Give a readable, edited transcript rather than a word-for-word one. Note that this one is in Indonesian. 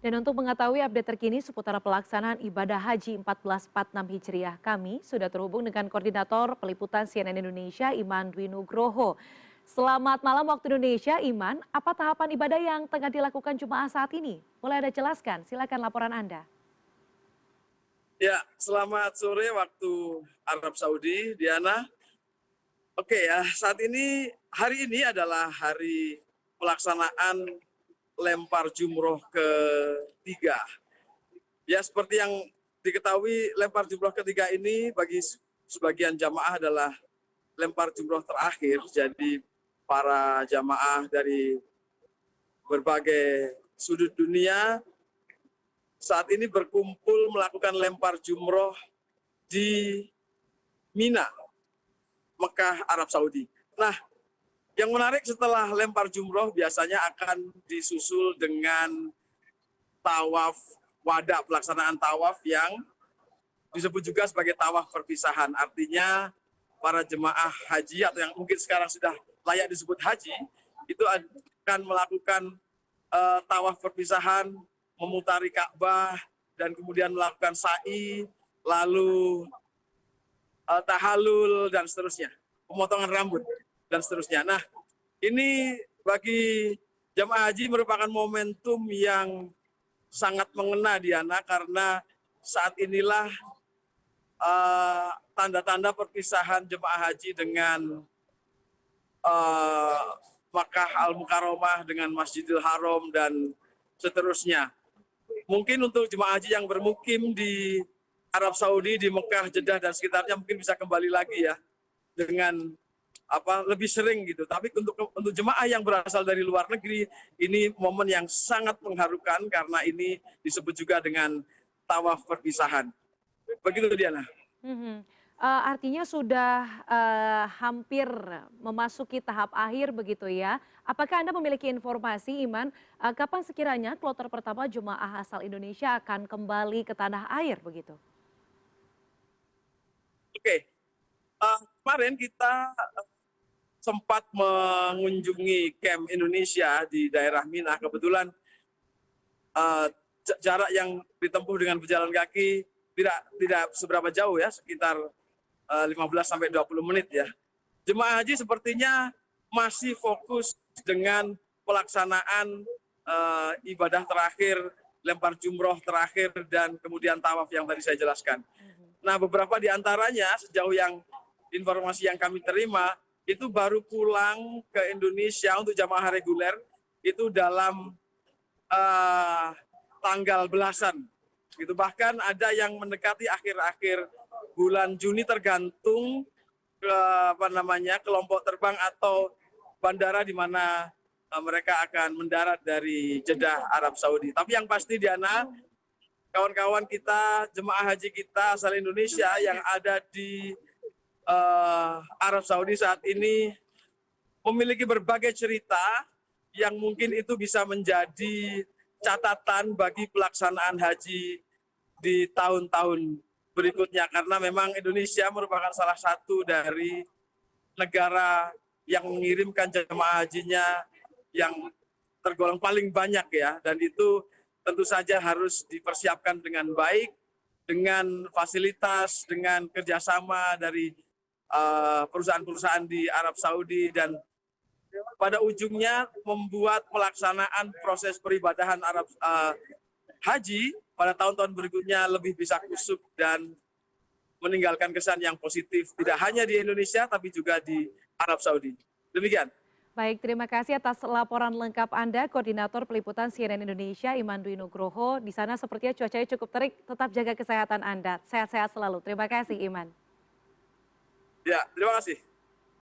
Dan untuk mengetahui update terkini seputar pelaksanaan ibadah haji 1446 Hijriah, kami sudah terhubung dengan Koordinator Peliputan CNN Indonesia, Iman Dwi Nugroho. Selamat malam waktu Indonesia, Iman. Apa tahapan ibadah yang tengah dilakukan jemaah saat ini? Boleh Anda jelaskan? Silakan laporan Anda. Ya, selamat sore waktu Arab Saudi, Diana. Oke ya, saat ini, hari ini adalah hari pelaksanaan lempar jumroh ketiga. Ya, seperti yang diketahui, lempar jumroh ketiga ini bagi sebagian jamaah adalah lempar jumroh terakhir. Jadi para jamaah dari berbagai sudut dunia saat ini berkumpul melakukan lempar jumroh di Mina, Mekah, Arab Saudi. Nah, yang menarik setelah lempar jumroh biasanya akan disusul dengan tawaf wada, pelaksanaan tawaf yang disebut juga sebagai tawaf perpisahan. Artinya para jemaah haji atau yang mungkin sekarang sudah layak disebut haji, itu akan melakukan tawaf perpisahan, memutari Ka'bah, dan kemudian melakukan sa'i, lalu tahalul, dan seterusnya, pemotongan rambut, dan seterusnya. Nah, ini bagi jamaah haji merupakan momentum yang sangat mengena, Diana, karena saat inilah tanda-tanda perpisahan jemaah haji dengan Makkah Al-Mukarramah, dengan Masjidil Haram, dan seterusnya. Mungkin untuk jemaah haji yang bermukim di Arab Saudi, di Mekah, Jeddah, dan sekitarnya mungkin bisa kembali lagi ya dengan lebih sering gitu. Tapi untuk jemaah yang berasal dari luar negeri, ini momen yang sangat mengharukan karena ini disebut juga dengan tawaf perpisahan. Begitu, Diana. Artinya sudah hampir memasuki tahap akhir begitu ya. Apakah Anda memiliki informasi, Iman, kapan sekiranya kloter pertama jemaah asal Indonesia akan kembali ke tanah air begitu? Oke, kemarin kita sempat mengunjungi camp Indonesia di daerah Mina. Kebetulan jarak yang ditempuh dengan berjalan kaki tidak seberapa jauh ya, sekitar 15-20 menit ya. Jemaah haji sepertinya masih fokus dengan pelaksanaan ibadah terakhir, lempar jumroh terakhir, dan kemudian tawaf yang tadi saya jelaskan. Nah, beberapa di antaranya sejauh yang informasi yang kami terima itu baru pulang ke Indonesia untuk jamaah reguler itu dalam tanggal belasan. Gitu. Bahkan ada yang mendekati akhir-akhir bulan Juni tergantung kelompok terbang atau bandara di mana mereka akan mendarat dari Jeddah, Arab Saudi. Tapi yang pasti, Diana, kawan-kawan kita, jemaah haji kita asal Indonesia yang ada di Arab Saudi saat ini memiliki berbagai cerita yang mungkin itu bisa menjadi catatan bagi pelaksanaan haji di tahun-tahun berikutnya, karena memang Indonesia merupakan salah satu dari negara yang mengirimkan jemaah hajinya yang tergolong paling banyak ya, dan itu tentu saja harus dipersiapkan dengan baik, dengan fasilitas, dengan kerjasama dari perusahaan-perusahaan di Arab Saudi, dan pada ujungnya membuat pelaksanaan proses peribadahan haji pada tahun-tahun berikutnya lebih bisa kusuk dan meninggalkan kesan yang positif, tidak hanya di Indonesia tapi juga di Arab Saudi. Demikian. Baik, terima kasih atas laporan lengkap Anda, Koordinator Peliputan CNN Indonesia, Iman Dwi Nugroho. Di sana sepertinya cuacanya cukup terik, tetap jaga kesehatan Anda. Sehat-sehat selalu. Terima kasih, Iman. Ya, terima kasih.